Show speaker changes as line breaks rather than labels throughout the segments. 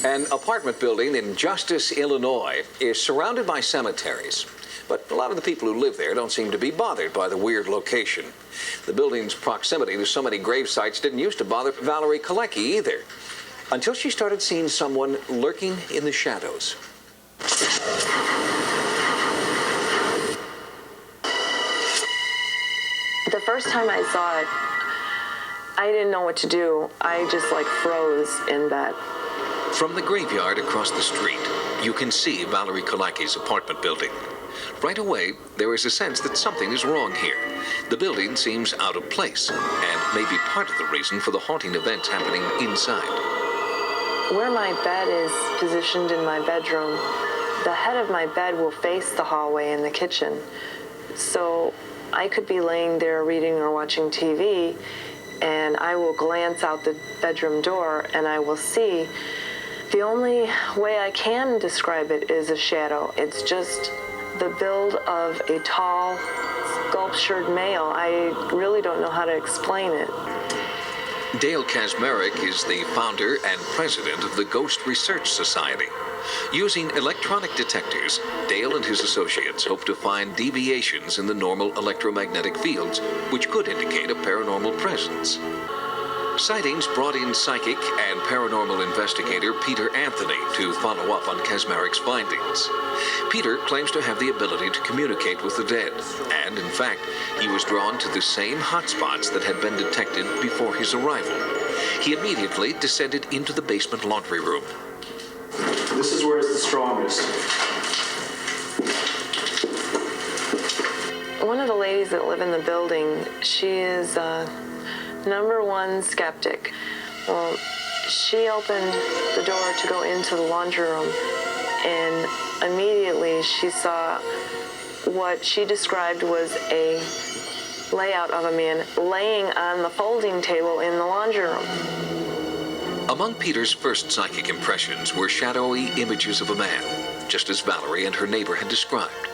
An apartment building in Justice, Illinois is surrounded by cemeteries. But a lot of the people who live there don't seem to be bothered by the weird location. The building's proximity to so many grave sites didn't used to bother Valerie Kalecki either, until she started seeing someone lurking in the shadows.
The first time I saw it, I didn't know what to do. I just froze in bed.
From the graveyard across the street, you can see Valerie Kalecki's apartment building. Right away, there is a sense that something is wrong here. The building seems out of place, and may be part of the reason for the haunting events happening inside.
Where my bed is positioned in my bedroom, the head of my bed will face the hallway in the kitchen. So I could be laying there reading or watching TV, and I will glance out the bedroom door and I will see. The only way I can describe it is a shadow. It's just the build of a tall, sculptured male. I really don't know how to explain it.
Dale Kaczmarek is the founder and president of the Ghost Research Society. Using electronic detectors, Dale and his associates hope to find deviations in the normal electromagnetic fields, which could indicate a paranormal presence. Sightings brought in psychic and paranormal investigator Peter Anthony to follow up on Kaczmarek's findings. Peter claims to have the ability to communicate with the dead, and in fact, he was drawn to the same hotspots that had been detected before his arrival. He immediately descended into the basement laundry room.
This is where it's the strongest.
One of the ladies that live in the building, she is #1 skeptic. Well, she opened the door to go into the laundry room, and immediately she saw what she described was a layout of a man laying on the folding table in the laundry room.
Among Peter's first psychic impressions were shadowy images of a man, just as Valerie and her neighbor had described.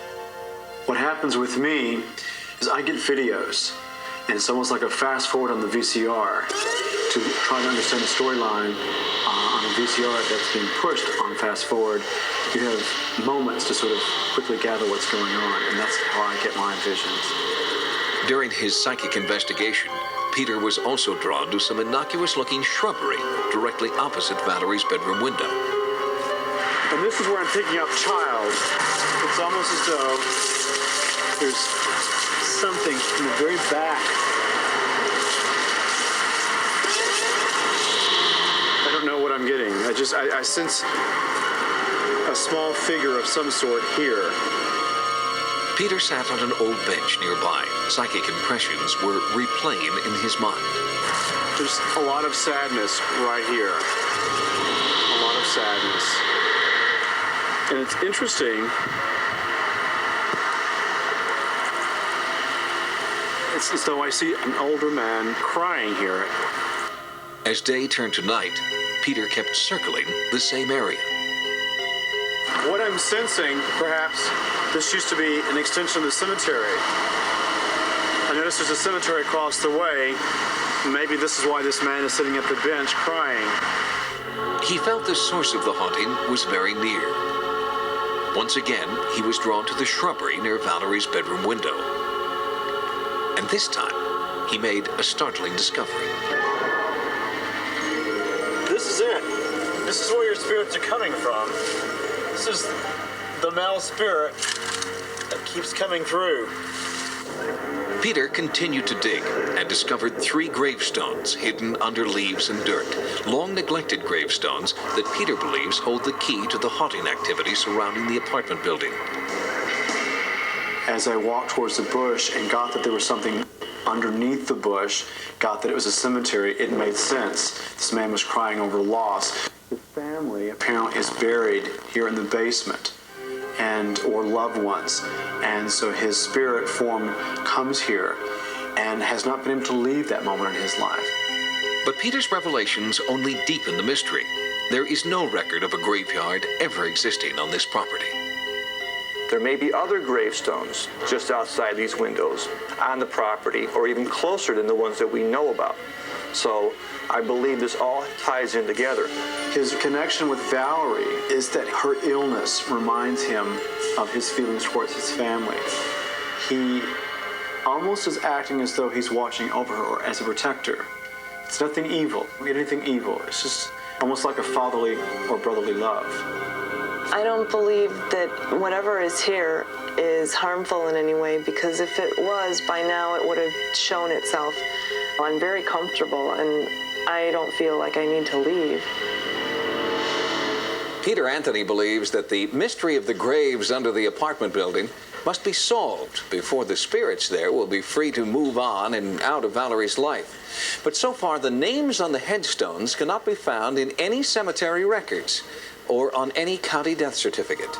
What happens with me is I get videos, and it's almost like a fast forward on the VCR to try to understand the storyline on a VCR that's being pushed on fast forward. You have moments to sort of quickly gather what's going on, and that's how I get my visions.
During his psychic investigation, Peter was also drawn to some innocuous-looking shrubbery directly opposite Valerie's bedroom window.
And this is where I'm picking up child. It's almost as though there's something in the very back. I don't know what I'm getting. I sense a small figure of some sort here.
Peter sat on an old bench nearby. Psychic impressions were replaying in his mind.
There's a lot of sadness right here. A lot of sadness. And it's interesting. It's as though I see an older man crying here.
As day turned to night, Peter kept circling the same area.
What I'm sensing, perhaps, this used to be an extension of the cemetery. I notice there's a cemetery across the way. Maybe this is why this man is sitting at the bench crying.
He felt the source of the haunting was very near. Once again, he was drawn to the shrubbery near Valerie's bedroom window. And this time, he made a startling discovery.
This is it. This is where your spirits are coming from. This is the male spirit that keeps coming through.
Peter continued to dig and discovered 3 gravestones hidden under leaves and dirt, long-neglected gravestones that Peter believes hold the key to the haunting activity surrounding the apartment building.
As I walked towards the bush and got that there was something underneath the bush, got that it was a cemetery, it made sense. This man was crying over loss. His family apparently is buried here in the basement, or loved ones. And so his spirit form comes here and has not been able to leave that moment in his life.
But Peter's revelations only deepen the mystery. There is no record of a graveyard ever existing on this property.
There may be other gravestones just outside these windows on the property, or even closer than the ones that we know about. So I believe this all ties in together.
His connection with Valerie is that her illness reminds him of his feelings towards his family. He almost is acting as though he's watching over her or as a protector. It's nothing evil, anything evil. It's just almost like a fatherly or brotherly love.
I don't believe that whatever is here is harmful in any way, because if it was, by now it would have shown itself. I'm very comfortable and I don't feel like I need to leave.
Peter Anthony believes that the mystery of the graves under the apartment building must be solved before the spirits there will be free to move on and out of Valerie's life. But so far, the names on the headstones cannot be found in any cemetery records or on any county death certificate.